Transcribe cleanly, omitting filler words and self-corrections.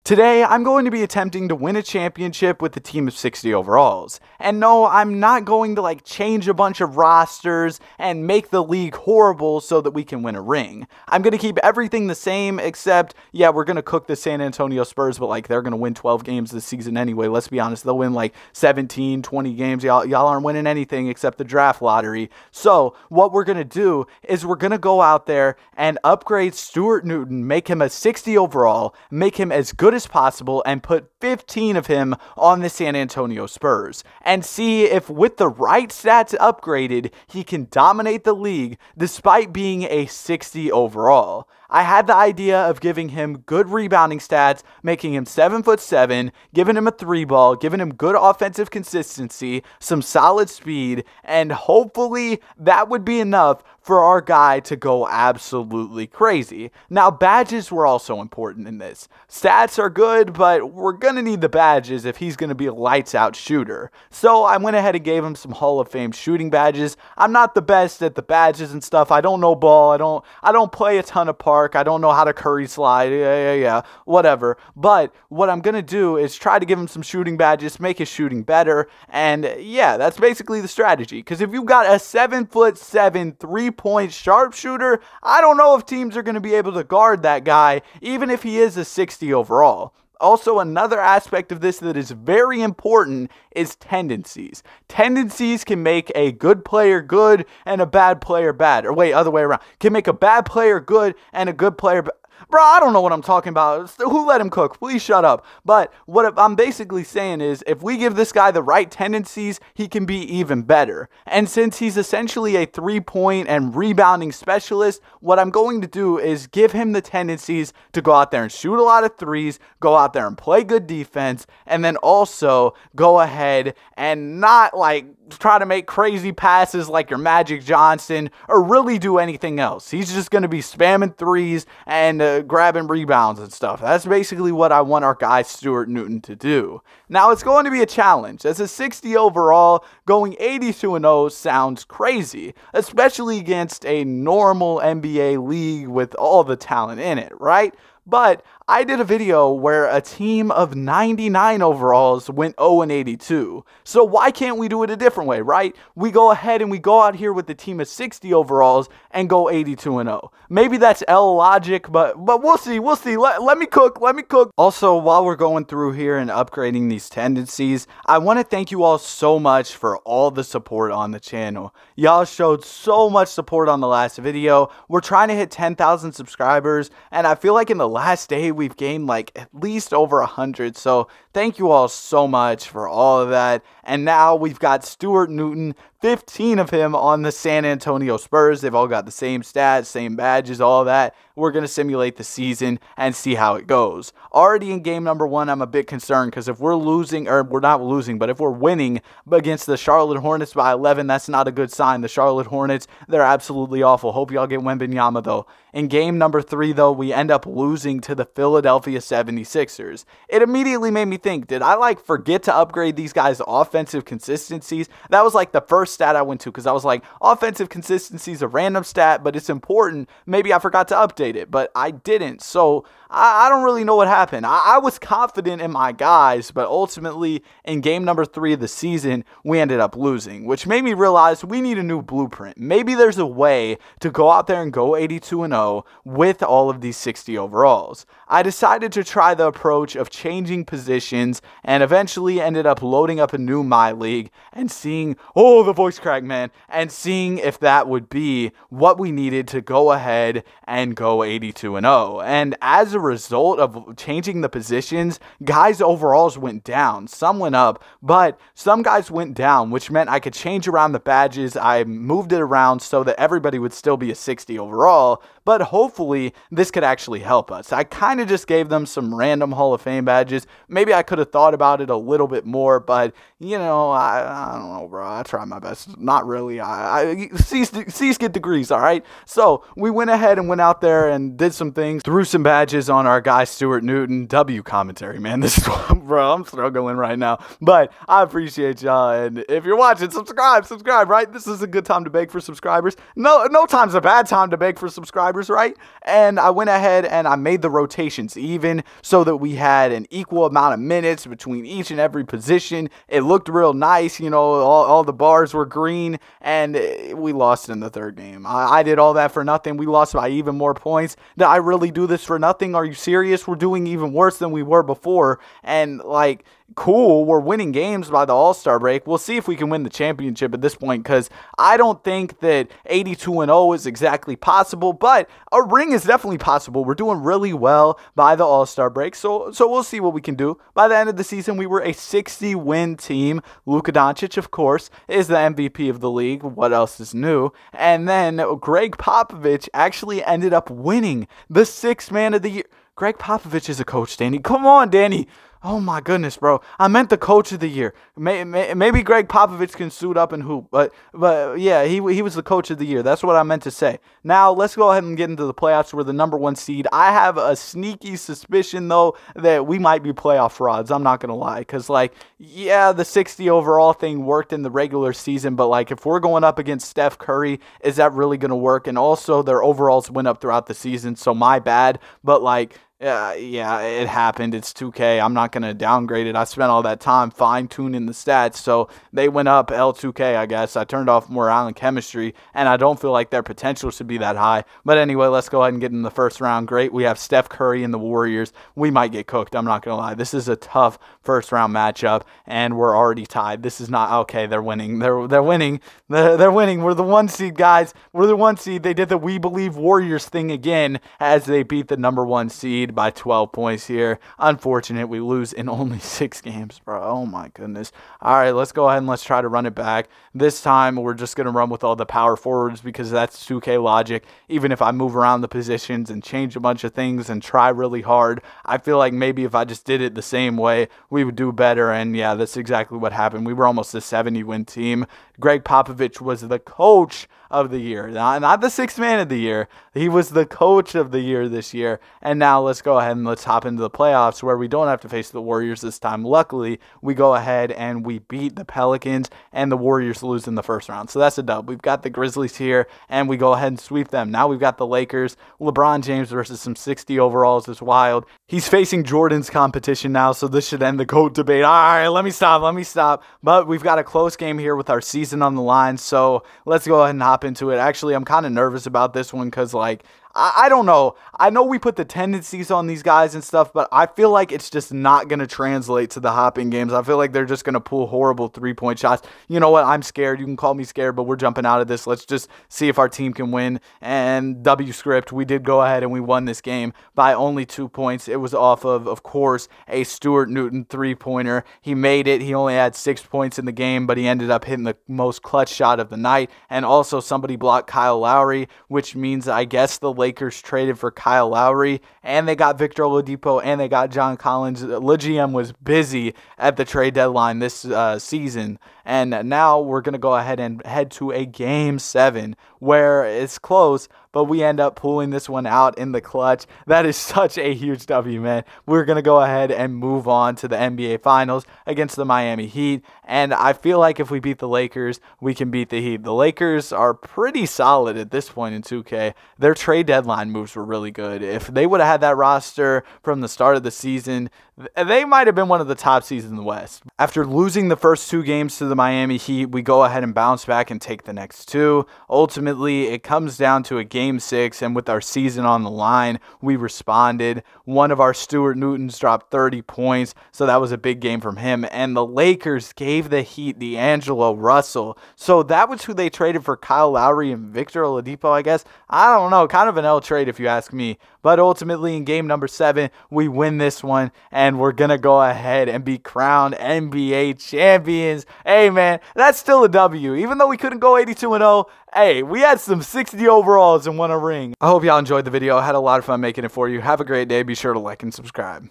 Today, I'm going to be attempting to win a championship with a team of 60 overalls. And no, I'm not going to change a bunch of rosters and make the league horrible so that we can win a ring. I'm going to keep everything the same except, yeah, we're going to cook the San Antonio Spurs, but they're going to win 12 games this season anyway. Let's be honest, they'll win 17, 20 games. Y'all aren't winning anything except the draft lottery. So what we're going to do is we're going to go out there and upgrade Stuart Newton, make him a 60 overall, make him as good as possible, and put 15 of him on the San Antonio Spurs, and see if with the right stats upgraded, he can dominate the league despite being a 60 overall. I had the idea of giving him good rebounding stats, making him 7'7", giving him a 3-ball, giving him good offensive consistency, some solid speed, and hopefully that would be enough for our guy to go absolutely crazy. Now, badges were also important in this. Stats are good, but we're going to need the badges if he's going to be a lights-out shooter. So I went ahead and gave him some Hall of Fame shooting badges. I'm not the best at the badges and stuff. I don't know ball. I don't play a ton of park. I don't know how to curry slide. Yeah, whatever. But what I'm going to do is try to give him some shooting badges, make his shooting better. And yeah, that's basically the strategy. Because if you've got a 7'7" three-point sharpshooter, I don't know if teams are going to be able to guard that guy, even if he is a 60 overall. Also, another aspect of this that is very important is tendencies. Tendencies can make a good player good and a bad player bad. Or wait, other way around. Can make a bad player good and a good player bad. Bro, I don't know what I'm talking about. Who let him cook? Please shut up. But what I'm basically saying is, if we give this guy the right tendencies, he can be even better. And since he's essentially a three-point and rebounding specialist, what I'm going to do is give him the tendencies to go out there and shoot a lot of threes, go out there and play good defense, and then also go ahead and not try to make crazy passes like your Magic Johnson or really do anything else. He's just going to be spamming threes and grabbing rebounds and stuff. That's basically what I want our guy Stuart Newton to do. Now, it's going to be a challenge. As a 60 overall, going 82-0 sounds crazy, especially against a normal NBA league with all the talent in it, right? But I did a video where a team of 99 overalls went 0-82. So why can't we do it a different way, right? We go ahead and we go out here with the team of 60 overalls and go 82-0. Maybe that's L logic, but we'll see. Let me cook. Also, while we're going through here and upgrading these tendencies, I want to thank you all so much for all the support on the channel. Y'all showed so much support on the last video. We're trying to hit 10,000 subscribers, and I feel like in the last day we've gained at least over 100. So thank you all so much for all of that. And now we've got Stuart Newton, 15 of him on the San Antonio Spurs. They've all got the same stats, same badges, all that. We're going to simulate the season and see how it goes. Already in game number 1, I'm a bit concerned because if we're losing, or we're not losing, but if we're winning against the Charlotte Hornets by 11, that's not a good sign. The Charlotte Hornets, they're absolutely awful. Hope y'all get Wembanyama, though. In game number 3, though, we end up losing to the Philadelphia 76ers. It immediately made me think, did I forget to upgrade these guys' offensive consistencies? That was the first stat I went to, because I was offensive consistency is a random stat, but it's important. Maybe I forgot to update it, but I didn't. So I don't really know what happened. I was confident in my guys, but ultimately in game number 3 of the season, we ended up losing, which made me realize we need a new blueprint. Maybe there's a way to go out there and go 82-0 with all of these 60 overalls. I decided to try the approach of changing positions and eventually ended up loading up a new My League and seeing, oh, the voice crack, man, and seeing if that would be what we needed to go ahead and go 82-0. And as a result of changing the positions, guys' overalls went down. Some went up, but some guys went down, which meant I could change around the badges. I moved it around so that everybody would still be a 60 overall, but hopefully this could actually help us. I kind of just gave them some random Hall of Fame badges. Maybe I could have thought about it a little bit more, but I don't know, bro. I try my best. Not really. C's get degrees, all right? So we went ahead and went out there and did some things, threw some badges on our guy Stuart Newton. W commentary, man. This is what, bro, I'm struggling right now, but I appreciate y'all. And if you're watching, subscribe, right? This is a good time to beg for subscribers. No time's a bad time to beg for subscribers. subscribers, right? And I went ahead and I made the rotations even so that we had an equal amount of minutes between each and every position. It looked real nice, you know, all the bars were green, and we lost in the third game. I did all that for nothing. We lost by even more points. Did I really do this for nothing? Are you serious? We're doing even worse than we were before, and like, cool, we're winning games by the All-Star break. We'll see if we can win the championship at this point, because I don't think that 82-0 is exactly possible, but a ring is definitely possible. We're doing really well by the All-Star break, so we'll see what we can do. By the end of the season, we were a 60-win team. Luka Doncic, of course, is the MVP of the league. What else is new? And then Greg Popovich actually ended up winning the Sixth Man of the Year. Greg Popovich is a coach, Danny. Come on, Danny. Oh my goodness, bro. I meant the coach of the year. Maybe Greg Popovich can suit up and hoop. But yeah, he was the coach of the year. That's what I meant to say. Now, let's go ahead and get into the playoffs. We're the #1 seed. I have a sneaky suspicion, though, that we might be playoff frauds. I'm not going to lie. Because, like, yeah, the 60 overall thing worked in the regular season. But, like, if we're going up against Steph Curry, is that really going to work? And also, their overalls went up throughout the season. So, my bad. But, like, yeah, it happened. It's 2K. I'm not going to downgrade it. I spent all that time fine-tuning the stats, so they went up L2K, I guess. I turned off morale and chemistry, and I don't feel like their potential should be that high. But anyway, let's go ahead and get in the first round. Great. We have Steph Curry and the Warriors. We might get cooked. I'm not going to lie. This is a tough first-round matchup, and we're already tied. This is not okay. They're winning. They're winning. They're winning. We're the 1 seed, guys. We're the 1 seed. They did the We Believe Warriors thing again as they beat the #1 seed by 12 points here. Unfortunate, we lose in only 6 games, bro. Oh my goodness. All right, let's go ahead and let's try to run it back. This time, we're just going to run with all the power forwards because that's 2K logic. Even if I move around the positions and change a bunch of things and try really hard, I feel like maybe if I just did it the same way, we would do better. And yeah, that's exactly what happened. We were almost a 70-win team. Greg Popovich was the coach of the year, not the 6th man of the year. He was the coach of the year this year. And now let's go ahead and let's hop into the playoffs where we don't have to face the Warriors this time. Luckily, we go ahead and we beat the Pelicans, and the Warriors lose in the first round. So that's a dub. We've got the Grizzlies here, and we go ahead and sweep them. Now we've got the Lakers. LeBron James versus some 60 overalls is wild. He's facing Jordan's competition now, so this should end the GOAT debate. All right, let me stop. But we've got a close game here with our season on the line, so let's go ahead and hop into it. Actually, I'm kind of nervous about this one because, like, I don't know. I know we put the tendencies on these guys and stuff, but I feel like it's just not going to translate to the hopping games. I feel like they're just going to pull horrible 3-point shots. You know what? I'm scared. You can call me scared, but we're jumping out of this. Let's just see if our team can win. And W script, we did go ahead and we won this game by only 2 points. It was off of course, a Stuart Newton 3-pointer. He made it. He only had 6 points in the game, but he ended up hitting the most clutch shot of the night. And also somebody blocked Kyle Lowry, which means I guess the Lakers traded for Kyle Lowry, and they got Victor Oladipo, and they got John Collins. The GM was busy at the trade deadline this season, and now we're going to go ahead and head to a Game 7 where it's close, but we end up pulling this one out in the clutch. That is such a huge W, man. We're going to go ahead and move on to the NBA Finals against the Miami Heat, and I feel like if we beat the Lakers, we can beat the Heat. The Lakers are pretty solid at this point in 2K. Their trade deadline moves were really good. If they would have had that roster from the start of the season, they might have been one of the top seeds in the West. After losing the first 2 games to the Miami Heat, we go ahead and bounce back and take the next 2. Ultimately, it comes down to a Game 6, and with our season on the line, we responded. One of our Stuart Newtons dropped 30 points, so that was a big game from him. And the Lakers gave the Heat D'Angelo Russell. So that was who they traded for Kyle Lowry and Victor Oladipo, I guess. I don't know, kind of an L trade if you ask me. But ultimately, in game number 7, we win this one, and we're going to go ahead and be crowned NBA champions. Hey, man, that's still a W. Even though we couldn't go 82-0, hey, we had some 60 overalls and won a ring. I hope y'all enjoyed the video. I had a lot of fun making it for you. Have a great day. Be sure to like and subscribe.